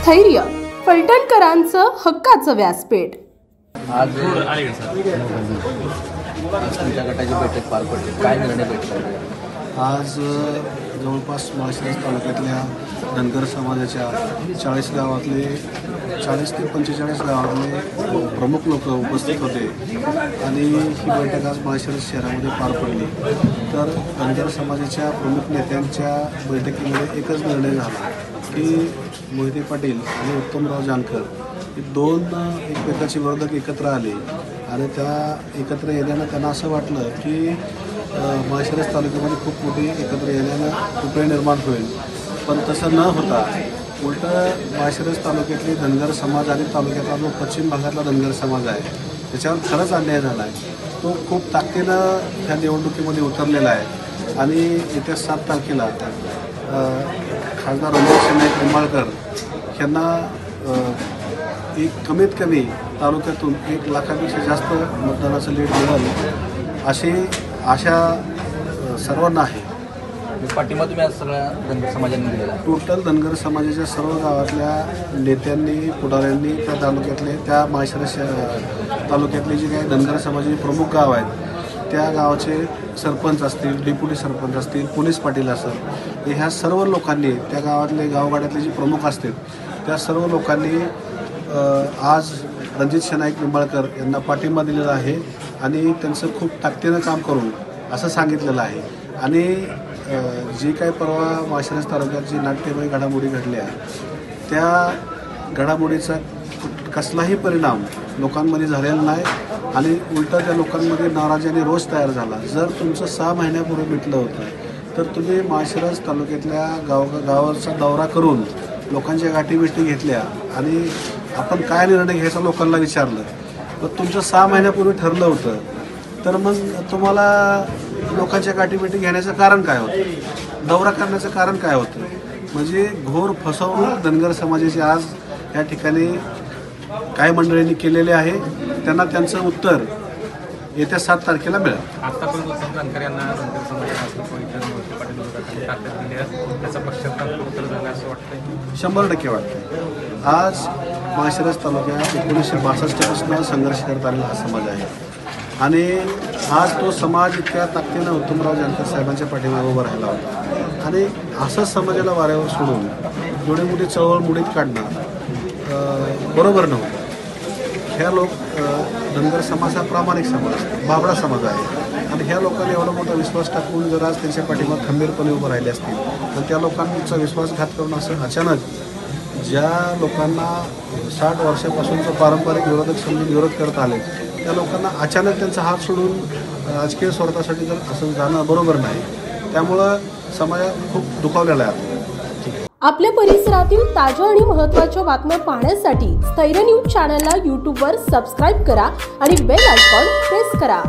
स्थैर्य फलटणकरांचं हक्काचं व्यासपीठ। आज तुमच्या गटाची बैठक पार पडली, काय निर्णय भेटला? आज जवळपास माळशिरस तालुक्यातल्या धनगर समाजाच्या 40 गावातले 40 ते 45 गावातले प्रमुख लोक उपस्थित होते आणि ही बैठक आज माळशिरस शहरामध्ये पार पडली। तर धनगर समाजाच्या प्रमुख नेत्यांच्या बैठकीमध्ये एकच निर्णय झाला की मोहिते पाटील आणि उत्तमराव जानकर हे दोन एकमेकाचे विरोधक एकत्र आले आणि त्या एकत्र येण्यानं त्यांना असं वाटलं की माळशिरस तालुक्यामध्ये खूप मोठी एकत्र येण्यानं उपयोग निर्माण होईल, पण तसं न होता उलटं माळशिरस तालुक्यातले धनगर समाज आणि तालुक्यातला जो पश्चिम भागातला धनगर समाज आहे त्याच्यावर खरंच अन्याय झाला आहे। तो खूप ताकदीनं ह्या निवडणुकीमध्ये उतरलेला आहे आणि येत्या 7 तारखेला खासदार रणजित निंबाळकर यांना एक कमीत कमी तालुक्यातून 1 लाखापेक्षा जास्त मतदानाचं लीड मिळेल अशी आशा सर्वांना आहे। पाठिंबा तुम्ही आज सगळ्या धनगर समाजाने दिलेला? टोटल धनगर समाजाच्या सर्व गावातल्या नेत्यांनी पुढाऱ्यांनी त्या तालुक्यातले त्या माळशिरस तालुक्यातले जे काही धनगर समाजाचे प्रमुख गाव आहेत त्या गावाचे सरपंच असतील, डेप्युटी सरपंच असतील, पोलीस पाटील असेल, ह्या सर्व लोकांनी त्या गावातले गावगाड्यातले जे प्रमुख असतील त्या सर्व लोकांनी आज रणजित निंबाळकर यांना पाठिंबा दिलेला आहे आणि त्यांचं खूप ताकदीनं काम करून असं सांगितलेलं आहे। आणि जी काही परवा माळशिरस तालुक्यात जी नाट्यमय घडामोडी घडल्या त्या घडामोडीचा कसलाही परिणाम लोकांमध्ये झालेला नाही आणि उलटा त्या लोकांमध्ये नाराजी आणि रोष तयार झाला। जर तुमचं 6 महिन्यापूर्वी मिटलं होतं तर तुम्ही माळशिरस तालुक्यातल्या गावाचा दौरा करून लोकांच्या गाठीभेटी घेतल्या आणि आपण काय निर्णय घ्यायचा लोकांना विचारलं, तर तुमचं 6 महिन्यापूर्वी ठरलं होतं, तर मग तुम्हाला लोकांच्या गाठीभेटी घेण्याचं कारण काय होतं, दौरा करण्याचं कारण काय होतं? म्हणजे घोर फसवणूक धनगर समाजाची आज या ठिकाणी काही मंडळींनी केलेले आहे। त्यांना त्यांचं उत्तर येत्या 7 तारखेला मिळेल। आतापर्यंत उत्तम जानकर यांना धनगर समाजापासून मोहिते पाटील विरोधात ताकद दिली आहे, त्याचा पश्चाताप उत्तर झाला असं वाटतं? 100% वाटतं। आज माळशिरस तालुक्यात 1962 पासून संघर्ष करत आलेला हा समाज आहे आणि आज तो समाज इतक्या ताकदीनं उत्तमराव जानकर साहेबांच्या पाठीमागे उभं राहिला होता आणि असंच समाजाला वाऱ्यावर सोडून एवढी मोठी चळवळ मुडीत काढणं बरोबर नव्हतं। ह्या लोक धनगर समाज हा प्रामाणिक समाज आहे, बाबडा समाज आहे आणि ह्या लोकांनी एवढा मोठा विश्वास टाकून जर आज त्यांच्या पाठीमागे खंबीरपणे उभं राहिले असतील तर त्या लोकांचा विश्वासघात करून असं अचानक ज्या लोकांना 60 वर्षापासूनचं पारंपरिक विरोधक समजून विरोध करत आले त्या लोकांना अचानक त्यांचा हात सोडून राजकीय स्वार्थासाठी जर असं जाणं बरोबर नाही। त्यामुळं समाज खूप दुखावलेला आहे। आपल्या परिसरातील ताज्या आणि महत्त्वाच्या बातम्या पाहण्यासाठी स्थैर्य न्यूज चॅनलला YouTubeवर सबस्क्राईब करा आणि बेल आयकॉन प्रेस करा।